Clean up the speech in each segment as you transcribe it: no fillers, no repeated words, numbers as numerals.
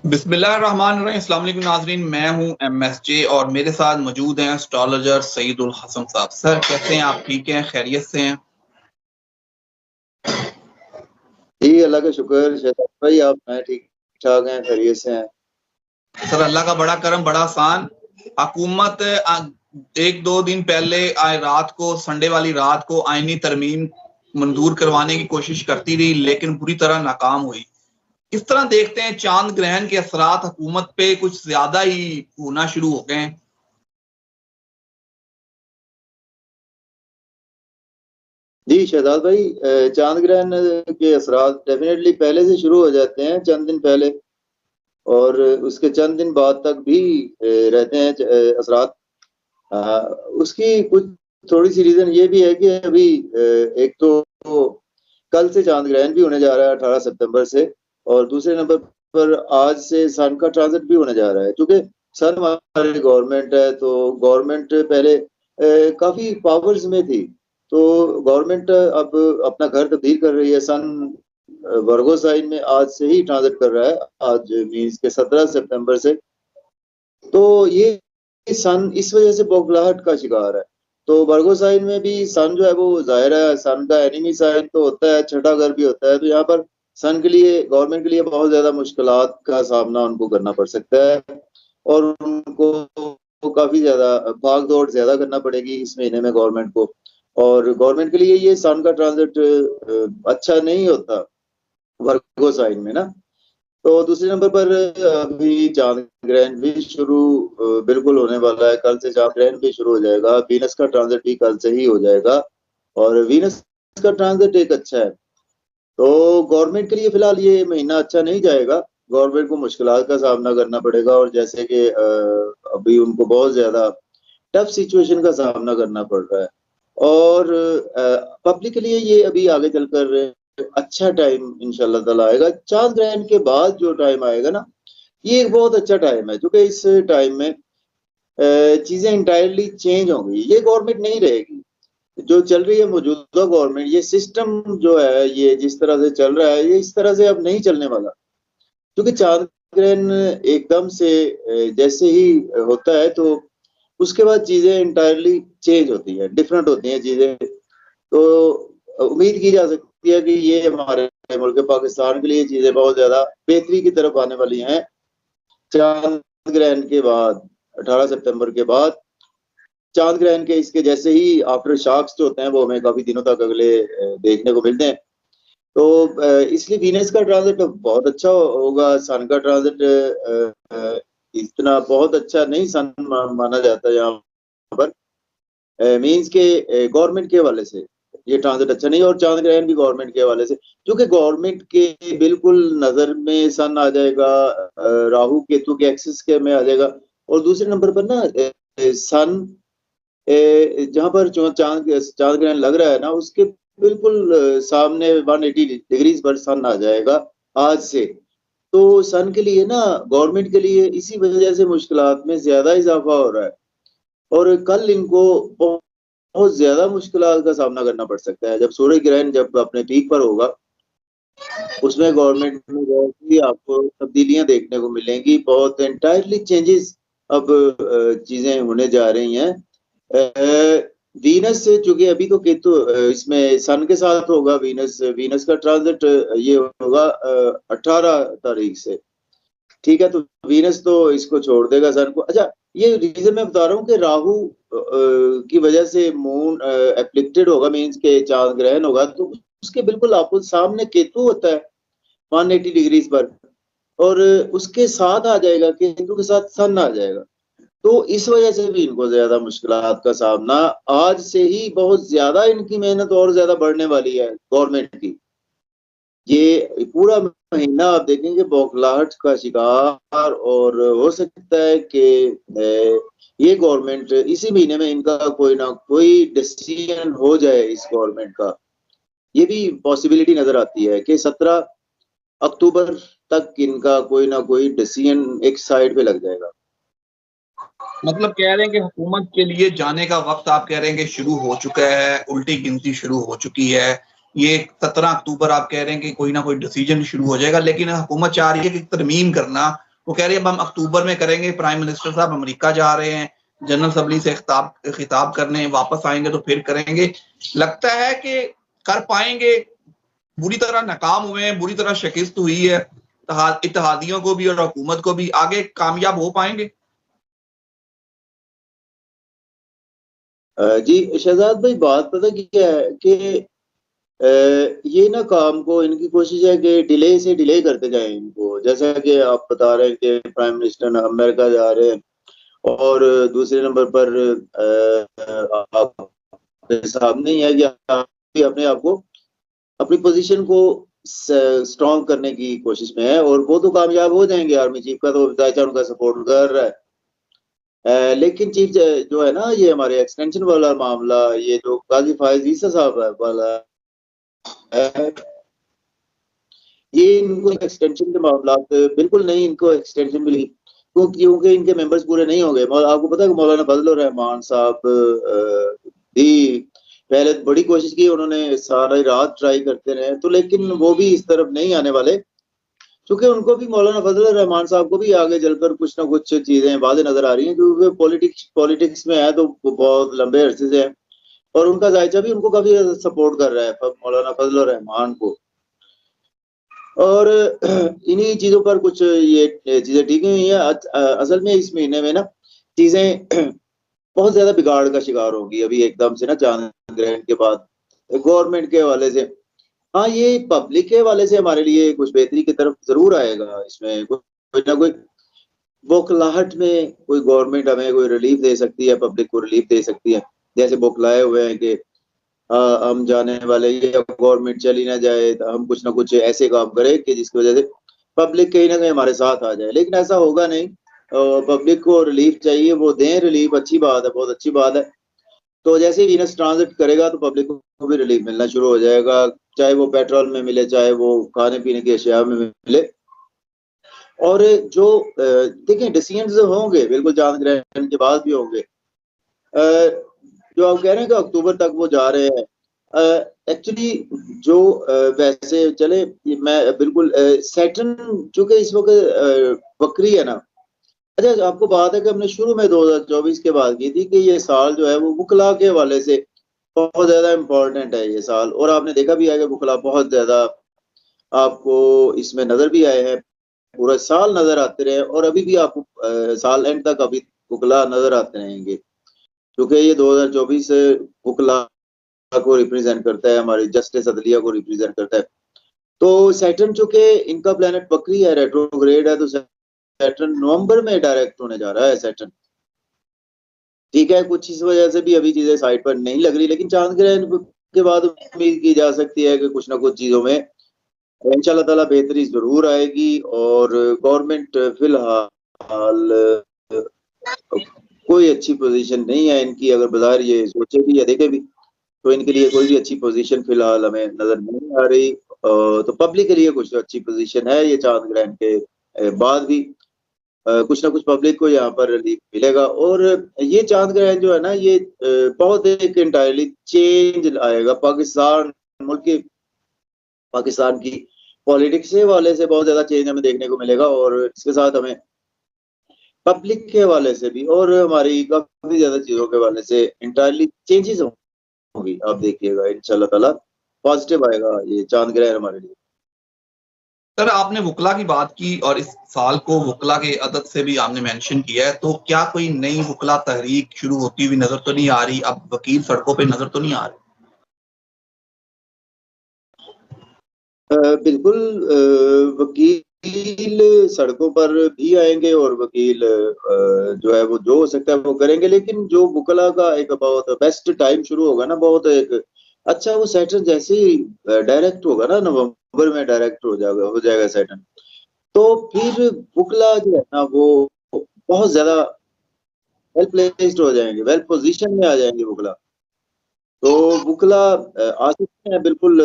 बिस्मिल्लाहिर्रहमानिर्रहीम। अस्सलाम वालेकुम नाज़रीन, मैं हूं MSJ और मेरे साथ मौजूद हैं एस्ट्रोलॉजर सईदुल हसन साहब। सर कैसे हैं आप? ठीक हैं? खैरियत से हैं? जी अल्लाह का शुक्र। शहजाद भाई आप मैं ठीक ठाक हैं, खैरियत से हैं। सर अल्लाह का बड़ा करम, बड़ा आसान। हुकूमत एक दो दिन पहले रात को, संडे वाली रात को आईनी तरमीम मंजूर करवाने की कोशिश करती रही, लेकिन बुरी तरह नाकाम हुई। किस तरह देखते हैं चांद ग्रहण के असरात हुकूमत पे कुछ ज्यादा ही होना शुरू हो गए हैं? जी शहजाद भाई, चांद ग्रहण के असरात डेफिनेटली पहले से शुरू हो जाते हैं, चंद दिन पहले, और उसके चंद दिन बाद तक भी रहते हैं असरात। अ, उसकी कुछ थोड़ी सी रीजन ये भी है कि अभी एक तो कल से चांद ग्रहण भी होने जा रहा है 18 सितंबर से, और दूसरे नंबर पर आज से सन का ट्रांजिट भी होने जा रहा है। क्योंकि सन हमारी गवर्नमेंट है, तो गवर्नमेंट पहले काफी पावर्स में थी, तो गवर्नमेंट अब अपना घर तब्दील कर रही है। सन वर्गो साइन में आज से ही ट्रांजिट कर रहा है, आज मीन्स के 17 सितंबर से। तो ये सन इस वजह से बौखलाहट का शिकार है। तो वर्गो साइन में भी सन जो है वो जाहिर है सन का एनिमी साइन तो होता है, छठा घर भी होता है। तो यहाँ पर सन के लिए, गवर्नमेंट के लिए बहुत ज्यादा मुश्किलात का सामना उनको करना पड़ सकता है, और उनको काफी ज्यादा भाग दौड़ ज्यादा करना पड़ेगी इस महीने में गवर्नमेंट को। और गवर्नमेंट के लिए ये सन का ट्रांजिट अच्छा नहीं होता वर्गो साइन में ना। तो दूसरे नंबर पर अभी चांद ग्रहण भी शुरू बिल्कुल होने वाला है। कल से चांद ग्रहण भी शुरू हो जाएगा, वीनस का ट्रांजिट भी कल से ही हो जाएगा, और वीनस का ट्रांजिट एक अच्छा है। तो गवर्नमेंट के लिए फिलहाल ये महीना अच्छा नहीं जाएगा, गवर्नमेंट को मुश्किलात का सामना करना पड़ेगा। और जैसे कि अभी उनको बहुत ज्यादा टफ सिचुएशन का सामना करना पड़ रहा है। और पब्लिक के लिए ये अभी आगे चलकर अच्छा टाइम इंशाल्लाह ताला आएगा। चांद ग्रहण के बाद जो टाइम आएगा ना, ये एक बहुत अच्छा टाइम है, क्योंकि इस टाइम में चीजें इंटायरली चेंज होंगी। ये गवर्नमेंट नहीं रहेगी जो चल रही है मौजूदा गवर्नमेंट। ये सिस्टम जो है, ये जिस तरह से चल रहा है, ये इस तरह से अब नहीं चलने वाला। क्योंकि चांद ग्रहण एकदम से जैसे ही होता है, तो उसके बाद चीजें इंटायरली चेंज होती है, डिफरेंट होती हैं चीजें। तो उम्मीद की जा सकती है कि ये हमारे मुल्क पाकिस्तान के लिए चीजें बहुत ज्यादा बेहतरी की तरफ आने वाली हैं चांद ग्रहण के बाद, 18 सितंबर के बाद। चांद ग्रहण के इसके जैसे ही आफ्टर शॉक्स जो होते हैं वो हमें काफी दिनों तक अगले देखने को मिलते हैं। तो इसलिए वीनस का ट्रांजिट बहुत अच्छा होगा। सन का ट्रांजिट इतना बहुत अच्छा नहीं सन माना जाता यहाँ पर, मीन्स के गवर्नमेंट के हवाले से ये ट्रांजिट अच्छा नहीं। और चांद ग्रहण भी गवर्नमेंट के हवाले से, क्योंकि गवर्नमेंट के बिल्कुल नजर में सन आ जाएगा, राहु केतु के एक्सिस के में आ जाएगा। और दूसरे नंबर पर ना सन जहां पर चांद चांद ग्रहण लग रहा है ना, उसके बिल्कुल सामने 180 डिग्रीज पर सन आ जाएगा आज से। तो सन के लिए ना, गवर्नमेंट के लिए इसी वजह से मुश्किलात में ज्यादा इजाफा हो रहा है, और कल इनको बहुत ज्यादा मुश्किलात का सामना करना पड़ सकता है। जब सूर्य ग्रहण जब अपने पीक पर होगा, उसमें गवर्नमेंट में बहुत ही आपको तब्दीलियां देखने को मिलेंगी, बहुत एंटायरली चेंजेस अब चीजें होने जा रही हैं। वीनस से, चूंकि अभी तो केतु इसमें सन के साथ होगा, वीनस वीनस का ट्रांजिट ये होगा 18 तारीख से। ठीक है, तो वीनस तो इसको छोड़ देगा सन को। अच्छा, ये रीजन मैं बता रहा हूँ कि राहु की वजह से मून एफ्लिक्टेड होगा, मीन्स के चांद ग्रहण होगा, तो उसके बिल्कुल आपको सामने केतु होता है 180 डिग्रीज पर, और उसके साथ आ जाएगा, केतु के साथ सन आ जाएगा। तो इस वजह से भी इनको ज्यादा मुश्किलात का सामना आज से ही, बहुत ज्यादा इनकी मेहनत और ज्यादा बढ़ने वाली है गवर्नमेंट की। ये पूरा महीना आप देखेंगे बौखलाहट का शिकार, और हो सकता है कि ये गवर्नमेंट इसी महीने में इनका कोई ना कोई डिसीजन हो जाए इस गवर्नमेंट का। ये भी पॉसिबिलिटी नजर आती है कि 17 अक्टूबर तक इनका कोई ना कोई डिसीजन एक साइड पे लग जाएगा। मतलब कह रहे हैं कि हुकूमत के लिए जाने का वक्त आप कह रहे हैं कि शुरू हो चुका है, उल्टी गिनती शुरू हो चुकी है। ये 17 अक्टूबर आप कह रहे हैं कि कोई ना कोई डिसीजन शुरू हो जाएगा, लेकिन हुकूमत चाह रही है कि तरमीम करना वो कह रही है अब हम अक्टूबर में करेंगे, प्राइम मिनिस्टर साहब अमेरिका जा रहे हैं, जनरल असेंबली से खिताब करने, वापस आएंगे तो फिर करेंगे। लगता है कि कर पाएंगे? बुरी तरह नाकाम हुए हैं, बुरी तरह शिकस्त हुई है इत्तेहादियों को भी और हुकूमत को भी, आगे कामयाब हो पाएंगे? जी शहजाद भाई, बात पता क्या है कि ये ना काम को, इनकी कोशिश है कि डिले से डिले करते जाएं इनको। जैसा कि आप बता रहे हैं कि प्राइम मिनिस्टर अमेरिका जा रहे हैं, और दूसरे नंबर पर आपके सामने ही है कि आप भी अपने आप को, अपनी पोजीशन को स्ट्रॉन्ग करने की कोशिश में है, और वो तो कामयाब हो जाएंगे। आर्मी चीफ का तो चाचा उनका सपोर्ट कर रहा है। लेकिन चीफ जो है ना, ये हमारे एक्सटेंशन वाला मामला, ये जो गाजी फायज ईसा साहब वाला है, ये इनको एक्सटेंशन के मामला बिल्कुल नहीं, इनको एक्सटेंशन मिली क्योंकि इनके मेंबर्स पूरे नहीं हो गए। आपको पता है कि मौलाना फजल रहमान साहब भी पहले बड़ी कोशिश की, उन्होंने सारी रात ट्राई करते रहे, तो लेकिन वो भी इस तरफ नहीं आने वाले, क्योंकि उनको भी, मौलाना फजल रहमान साहब को भी आगे चलकर कुछ ना कुछ चीजें वादे नजर आ रही हैं, क्योंकि पॉलिटिक्स में है तो वो बहुत लंबे अरसे से है, और उनका जायजा भी उनको काफी सपोर्ट कर रहा है, मौलाना फजल रहमान को। और इन्हीं चीजों पर कुछ ये चीजें ठीक हुई हैं। असल में इस महीने में ना चीजें बहुत ज्यादा बिगाड़ का शिकार होगी अभी एकदम से ना, चांद ग्रहण के बाद गवर्नमेंट के हवाले से। हाँ, ये पब्लिक के हवाले से हमारे लिए कुछ बेहतरी की तरफ जरूर आएगा। इसमें कोई ना कोई बौखलाहट में कोई गवर्नमेंट हमें कोई रिलीफ दे सकती है, पब्लिक को रिलीफ दे सकती है। जैसे बौखलाए हुए हैं कि हम जाने वाले, ये गवर्नमेंट चली ना जाए, तो हम कुछ ना कुछ ऐसे काम करें कि जिसकी वजह से पब्लिक कहीं ना कहीं हमारे साथ आ जाए, लेकिन ऐसा होगा नहीं। पब्लिक को रिलीफ चाहिए, वो दें रिलीफ, अच्छी बात है, बहुत अच्छी बात है। तो जैसे ही वीनस ट्रांजिट करेगा तो पब्लिक को भी रिलीफ मिलना शुरू हो जाएगा, चाहे वो पेट्रोल में मिले, चाहे वो खाने पीने की अशिया में मिले। और जो देखिए डिसीजंस होंगे बिल्कुल चांद ग्रहण के बाद भी होंगे। जो आप कह रहे हैं कि अक्टूबर तक वो जा रहे हैं, एक्चुअली जो वैसे चले, मैं बिल्कुल सैटर्न चूंकि इस वक्त बकरी है ना। अच्छा, आपको बात है कि हमने शुरू में 2024 के बाद की थी कि ये साल जो है वो बुकला के हवाले से बहुत ज्यादा इम्पोर्टेंट है ये साल, और आपने देखा भी है कि बुकला बहुत ज्यादा आपको इसमें नजर भी आए हैं, पूरा साल नजर आते रहे, और अभी भी आपको साल एंड तक अभी बुकला नजर आते रहेंगे, क्योंकि ये 2024 बुकला को रिप्रेजेंट करता है, हमारी जस्टिस अदलिया को रिप्रेजेंट करता है। तो सैटर्न चूंकि इनका प्लेनेट बकरी है, रेट्रोग्रेड है, तो सैटर्न नवंबर में डायरेक्ट होने जा रहा है सैटर्न। ठीक है, कुछ इस वजह से भी अभी चीजें साइड पर नहीं लग रही, लेकिन चांद ग्रहण के बाद उम्मीद की जा सकती है कि कुछ ना कुछ चीजों में इंशाल्लाह ताला बेहतरी जरूर आएगी। और गवर्नमेंट फिलहाल कोई अच्छी पोजीशन नहीं है इनकी, अगर बाजार ये सोचे भी या देखे भी तो इनके लिए कोई भी अच्छी पोजीशन फिलहाल हमें नजर नहीं आ रही। तो पब्लिक के लिए कुछ अच्छी पोजीशन है ये चांद ग्रहण के बाद भी, कुछ ना कुछ पब्लिक को यहाँ पर रिलीफ मिलेगा। और ये चांद ग्रहण जो है ना, ये बहुत एक इंटायरली चेंज आएगा पाकिस्तान मुल्क के, पाकिस्तान की पॉलिटिक्स के हवाले से बहुत ज्यादा चेंज हमें देखने को मिलेगा, और इसके साथ हमें पब्लिक के हवाले से भी और हमारी काफी ज्यादा चीजों के हवाले से इंटायरली चेंजेस होगी। आप देखिएगा इंशाल्लाह ताला पॉजिटिव आएगा ये चांद ग्रहण हमारे लिए। सर, आपने वुकला की बात की और इस साल को वुकला के अदद से भी आपने मेंशन किया है, तो क्या कोई नई वुकला तहरीक शुरू होती हुई नजर तो नहीं आ रही? अब वकील सड़कों पे नजर तो नहीं आ रहे? बिल्कुल, वकील सड़कों पर भी आएंगे, और वकील जो है वो जो हो सकता है वो करेंगे, लेकिन जो वकला का एक बहुत बेस्ट टाइम शुरू होगा ना, बहुत एक अच्छा, वो सैटर्न जैसे ही डायरेक्ट होगा ना, नवंबर में डायरेक्ट हो जाएगा सैटर्न, तो फिर वकला जो है ना वो बहुत ज्यादा वेल प्लेस्ड हो जाएंगे, वेल पोजिशन में आ जाएंगे वकला। तो वकला आ सकते हैं बिल्कुल,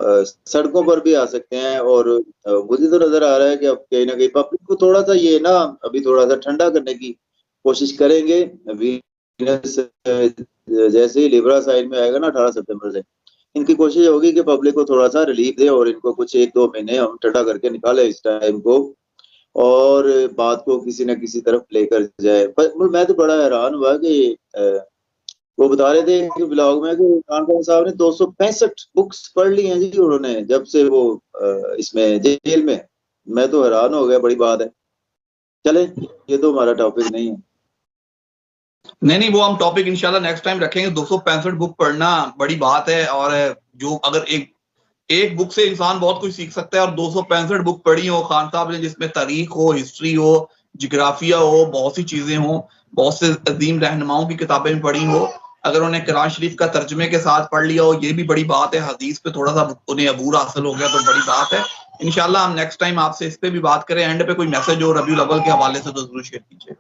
सड़कों पर भी आ सकते हैं। और मुझे तो नजर आ रहा है कि अब कहीं ना कहीं पब्लिक को थोड़ा सा ये ना अभी थोड़ा सा ठंडा करने की कोशिश करेंगे। वीनस जैसे ही लिब्रा साइड में आएगा ना 18 सितंबर से, इनकी कोशिश होगी कि पब्लिक को थोड़ा सा रिलीफ दे और इनको कुछ 1-2 महीने हम ठंडा करके निकाले इस टाइम को। और बात को किसी न किसी तरफ लेकर जाए। पर मैं तो बड़ा हैरान हुआ कि वो बता रहे थे कि ब्लॉग में कि इमरान खान साहब ने 265 बुक्स पढ़ ली हैं जी उन्होंने, जब से वो इसमें जेल में। मैं तो हैरान हो गया, बड़ी बात है। चले, ये तो हमारा टॉपिक नहीं है। नहीं, वो हम टॉपिक इंशाल्लाह नेक्स्ट टाइम रखेंगे। 265 बुक पढ़ना बड़ी बात है, और जो अगर एक बुक से इंसान बहुत कुछ सीख सकता है, और 265 बुक पढ़ी हो खान साहब ने, जिसमें तारीख हो, हिस्ट्री हो, जियोग्राफिया हो, बहुत सी चीजें हो, बहुत से अजीम रहनुमाओं की किताबें पढ़ी हो, अगर उन्हें कुरान शरीफ का तर्जमे के साथ पढ़ लिया हो, ये भी बड़ी बात है। हदीस पे थोड़ा सा उन्हें अबूर हासिल हो गया तो बड़ी बात है। इंशाल्लाह हम नेक्स्ट टाइम आपसे इस पे भी बात करें। एंड पे कोई मैसेज हो रबीउल अव्वल के हवाले से तो जरूर शेयर कीजिए।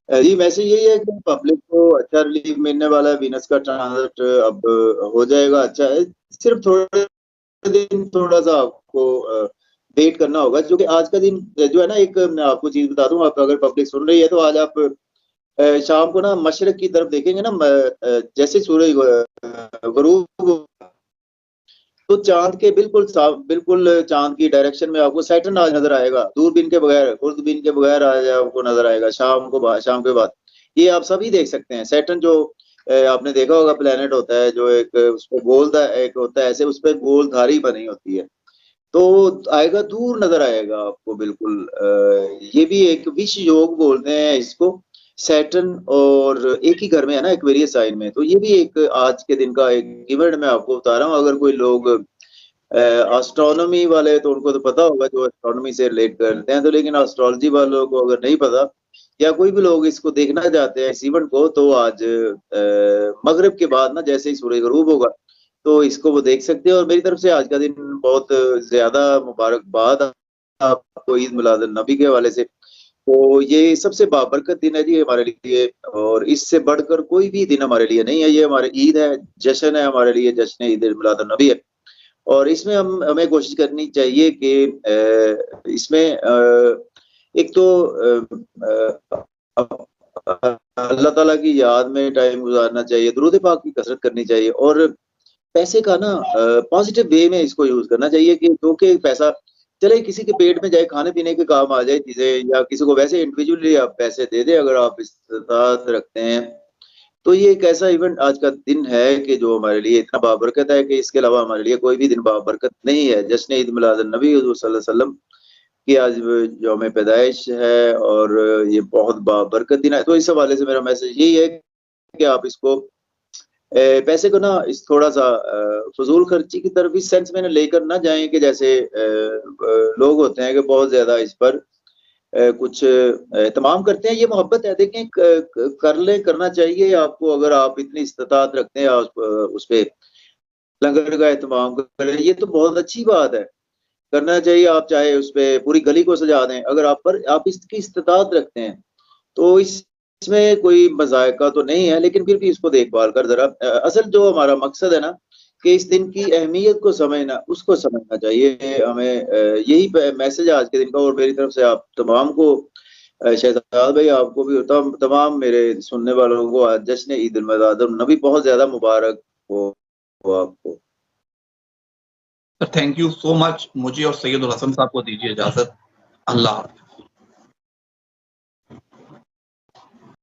जी मैसेज यही है कि पब्लिक को अच्छा रिलीफ मिलने वाला है। वीनस का ट्रांजिट अब हो जाएगा, अच्छा है। सिर्फ थोड़े दिन थोड़ा सा आपको वेट करना होगा, जो कि आज का दिन जो है ना, एक मैं आपको चीज बता दूं, आप अगर पब्लिक सुन रही है तो आज आप शाम को ना मशरक की तरफ देखेंगे ना, जैसे सूरज गुरूब, तो चांद के बिल्कुल साफ, बिल्कुल चांद की डायरेक्शन में आपको सैटर्न आज नजर आएगा, दूरबीन के बगैर, खुर्दबीन के बगैर आज आपको नजर आएगा शाम के बाद। ये आप सभी देख सकते हैं। सैटर्न जो आपने देखा होगा प्लेनेट होता है, जो एक उस पर गोल एक होता है, ऐसे उस पर गोल धारी बनी होती है, तो आएगा, दूर नजर आएगा आपको बिल्कुल। ये भी एक विष योग बोलते हैं इसको। सैटर्न और एक ही घर में है ना, एक्वेरियस साइन में, तो ये भी एक आज के दिन का एक इवेंट मैं आपको बता रहा हूँ। अगर कोई लोग एस्ट्रोनॉमी वाले, तो उनको तो पता होगा, जो एस्ट्रोनॉमी से रिलेट करते हैं, तो लेकिन एस्ट्रोलॉजी वालों को अगर नहीं पता, या कोई भी लोग इसको देखना चाहते हैं इस इवेंट को, तो आज मगरिब के बाद ना, जैसे ही सूरज गरूब होगा, तो इसको वो देख सकते हैं। और मेरी तरफ से आज का दिन बहुत ज्यादा मुबारकबाद आपको ईद मिलाद नबी के हवाले से। तो ये सबसे बाबरकत दिन है जी हमारे लिए, और इससे बढ़कर कोई भी दिन हमारे लिए नहीं है। ये हमारे ईद है, जश्न है हमारे लिए, जश्न ईद मिलाद नबी है। और इसमें हमें कोशिश करनी चाहिए कि इसमें एक तो अल्लाह ताला की याद में टाइम गुजारना चाहिए, दुरूद पाक की कसरत करनी चाहिए, और पैसे का ना पॉजिटिव वे में इसको यूज करना चाहिए, कि क्योंकि पैसा चले किसी के पेट में जाए, खाने पीने के काम आ जाए चीजें, या किसी को वैसे इंडिविजुअली आप पैसे दे दे अगर आप इस्तात रखते हैं। तो ये एक ऐसा इवेंट आज का दिन है कि जो हमारे लिए इतना बाबरकत है कि इसके अलावा हमारे लिए कोई भी दिन बाबरकत नहीं है। जश्न ईद मिलाद नबी सल्लल्लाहु अलैहि वसल्लम की आज यौम पैदाइश है, और ये बहुत बाबरकत दिन है। तो इस हवाले से मेरा मैसेज यही है कि आप इसको पैसे को ना इस थोड़ा सा फजूल खर्ची की तरफ इस सेंस में लेकर ना जाएं, कि जैसे लोग होते हैं कि बहुत ज्यादा इस पर कुछ तमाम करते हैं। ये मोहब्बत है, देखें कर ले, करना चाहिए आपको। अगर आप इतनी इस्तात रखते हैं उस पे लंगर का एहतमाम करें, ये तो बहुत अच्छी बात है, करना चाहिए। आप चाहे उस पे पूरी गली को सजा दें, अगर आप इसकी इस्तात रखते हैं, तो इसमें कोई मजायका तो नहीं है, लेकिन फिर भी इसको देखभाल कर जरा। असल जो हमारा मकसद है ना, कि इस दिन की अहमियत को समझना, उसको समझना चाहिए हमें। यही मैसेज आज के दिन का। और मेरी तरफ से आप तमाम को, शहजाद भाई आपको भी, तमाम मेरे सुनने वालों को आज जश्न ईद उल नबी बहुत ज्यादा मुबारक हो आपको। Thank you so much. मुझे और सैयद उल हसन साहब को दीजिए इजाजत। अल्लाह हाफ़िज़।